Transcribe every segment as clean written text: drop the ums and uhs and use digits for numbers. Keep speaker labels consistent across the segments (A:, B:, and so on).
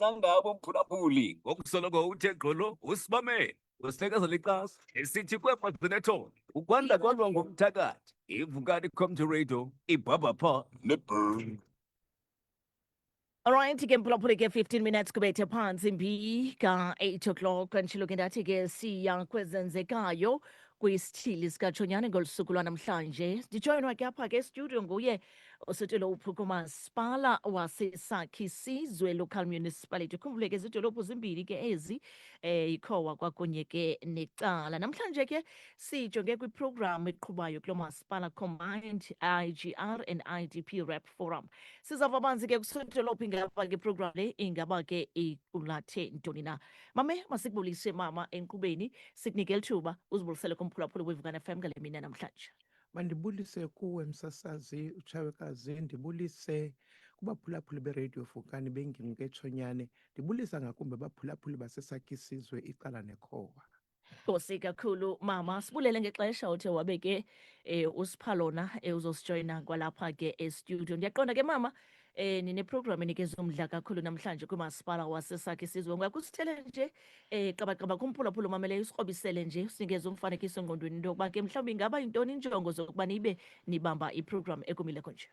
A: Nangabo mphulaphuli ngokusoloko uthe gqolo usibamele usihlekeza licasa esithi kwemagcinetho ukwanda kwalwa ngomthakathi ivukani comturator ibhaba pha neburn.
B: Alright, ke mphulaphuli ke 15 minutes kubethe phansi imbi ka-8 o'clock andishilo ke ndathi ke siya kwezenzekayo kwisithili sikatshonyane ngolusuku lwanamhlanje. Ndijoyinwa ke apha ke estudio nguye ositolo uphuku masipala wasesakhi sizwe local municipality. Ukhumbule ke zidolophu zimbili ke ezi ikhowa kwakunye ke necala. Namhlanje ke sijonge kwiprogram eqhubayo kulo masipala combined IGR and IDP rep forum. Sizava banzi ke kusitolophu ingaba ke program le ingaba ke iqulathe ntoni na. Mame masikubulise mama enkqubeni sikunike lithuba uzibulisele kumphulaphula weVukane FM ngale mina namhlanje.
C: Mandibulise kuwe msasazi utshawekazi, ndibulise kubaphulaphuli beradio Vukane bengingqi ketshonyane, ndibulisa ngakumbi abaphulaphuli basesakhi sizwe icala nekhowa.
B: Nkosi kakhulu mama, sibulele ngexesha uthe wabe ke usiphalona uzosijoyina kwalapha ke estudio. Ndiyaqonda ke mama nineprogram enikezwe umdla kakhulu namhlanje kwimasipala wasesakhi sizwe. Ungakusithele nje qabaqaba kumphulaphula umameleyo usikrobisele nje usinikeze umfanekiso engqondweni into yokuba ke mhlawumbi ingaba yintoni injongo zokuba nibe nibamba iprogram ekumileko nje.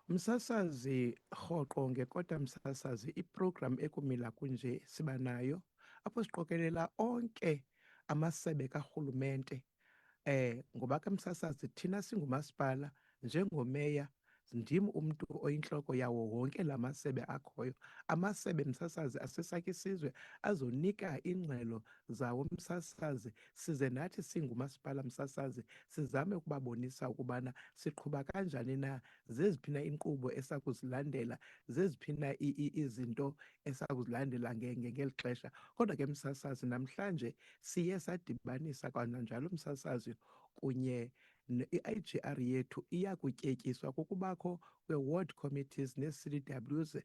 C: Msasazi rhoqo ngekota msasazi iprogram ekumila kunje siba nayo apho siqokelela onke amasebe karhulumente ngoba ke msasazi thina singumasipala njengomeya ndim umntu oyintloko yawo wonke la masebe akhoyo. Amasebe msasazi asesakhi isizwe azonika ingxelo zawo msasazi, size nathi singumasipala msasazi sizame ukubabonisa ukubana siqhuba kanjani na, zeziphi na inkqubo esakuzilandela, zeziphi na izinto esakuzilandela ngeli xesha. Kodwa ke msasazi namhlanje siye sadibanisa kananjalo msasazi kunye i-IGR yethu iya kutyetyiswa kukubakho kwe-ward committees nee-CDWs.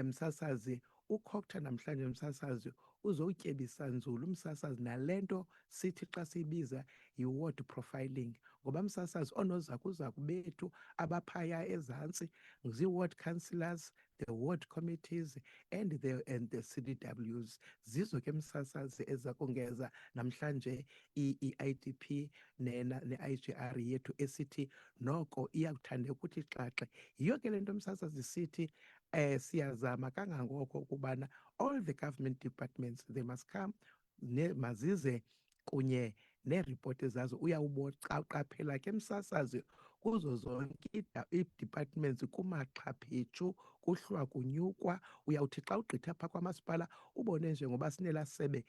C: Msasazi ukhokta namhlanje msasazi uzowutyebisa nzulu msasazi nale nto sithi xa siyibiza yi-ward profiling, ngoba msasazi oonozakuzaku bethu abaphaya ezantsi zii-ward councillors, the ward committees and the CDWs. Zizo ke msasazi eza kongeza namhlanje i-IDP ne-IGR yethu esithi noko iyawuthanda ukuthi xaxe. Yiyo ke le nto msasazi sithi siyazama kangangoko ukubana all the government departments they must come mazize kunye neeripoti zazo. Uyawuqaphela ke msasazi kuzo zonke ii-departments kumaxhaphetshu kuhlwa kunyukwa. Uyawuthi xa ugqitha phaa kwamasipala ubone njengoba sinelaa sebe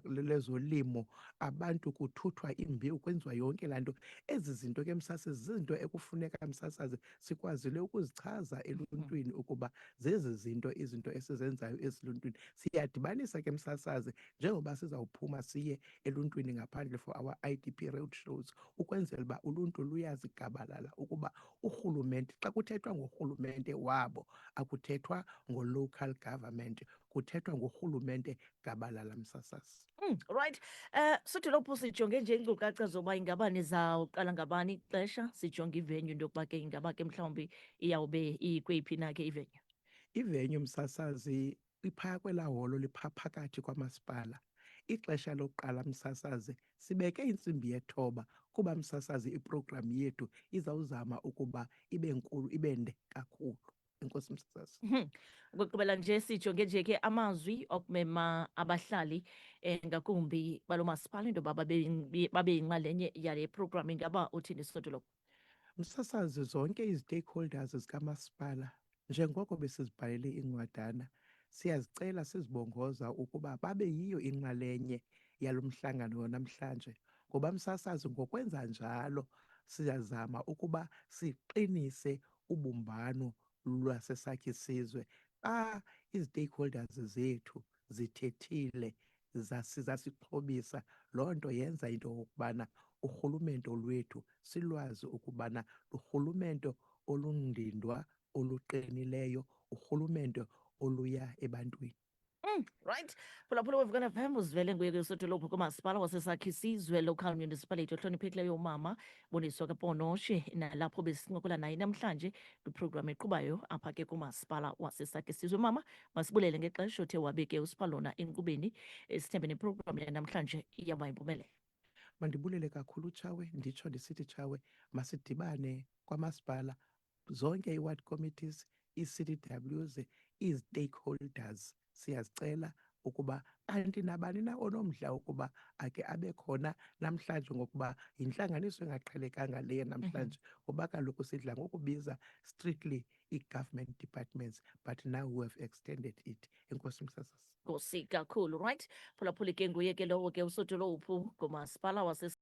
C: lezolimo, abantu kuthuthwa imbewu, kwenziwa yonke laa nto. Ezi zinto ke msasazi zizinto ekufuneka msasazi sikwazile ukuzichaza eluntwini ukuba zezi zinto izinto esizenzayo eziluntwini. Siyadibanisa ke msasazi njengoba sizawuphuma siye eluntwini ngaphandle for our IDP road shows ukwenzela uba uluntu luyazi gabalala ukuba urhulumente, xa kuthethwa ngorhulumente wabo akuthethwa ngo-local government, kuthethwa ngorhulumente gabalala msasazi.
B: Right. Sodolophu sijonge nje iinkcukacha zoba ingaba nizawuqala ngabani ixesha, sijonge ivenue into yokuba ke ingaba ke mhlawumbi iyawube ikweyiphi na ke ivenue.
C: Ivenue msasazi iphaya kwelaa holo liphaa phakathi kwamasipala. Ixesha lokuqala msasazi sibeke intsimbi ye-9 kuba msasazi iprogram yethu izawuzama ukuba ibe nkulu, ibe nde kakhulu. Enkosi msasazi.
B: Okugqibela nje sijonge nje ke amazwi okumema abahlali ngakumbi balo masipala into yoba babe yinxalenye yale program. Ingaba uthini Sodolophu?
C: Msasazi zonke ii-stakeholders zikamasipala njengoko besizibhalele incwadana siyazicela sizibongoza ukuba babe yiyo inxalenye yalo mhlangano namhlanje, ngoba msasazi ngokwenza njalo siyazama ukuba siqinise ubumbano lwasesakhi isizwe. Xa ii-stakeholders zethu zithethile zasixhobisa, loo nto yenza into yokubana urhulumente lwethu silwazi ukubana urhulumente olundindwa oluqinileyo, urhulumente oluya ebantwini.
B: Right. Phulaphula wevukana FM uzivele nguye ke sotolophu kumasipala wasesakha isizwe local municipality ohloniphekileyo umama Boniswa Kaponoshe nalapho besincokola naye namhlanje kwiprogram eqhubayo apha ke kumasipala wasesakha isizwe. Mama, masibulele ngexesha othe wabeke usipalona enkqubeni esithembe neprogram yanamhlanje iyaba yimpumelelo.
C: Mandibulele kakhulu Chawe, nditsho ndisithi Chawe, masidibane kwamasipala zonke i-ward committees, ii-CDWs, ii-stakeholders. Siyazicela ukuba kanti nabani na onomdla ukuba ake abe khona namhlanje ngokuba yintlanganiso engaqhelekanga leyo namhlanje ngoba kaloku sidla ngokubiza strictly i-government departments, but now we have extended it. Enkosi Msasasa.
B: Nkosi kakhulu, right? Phulaphula ke nguye ke lowo ke usotolophu kumasipala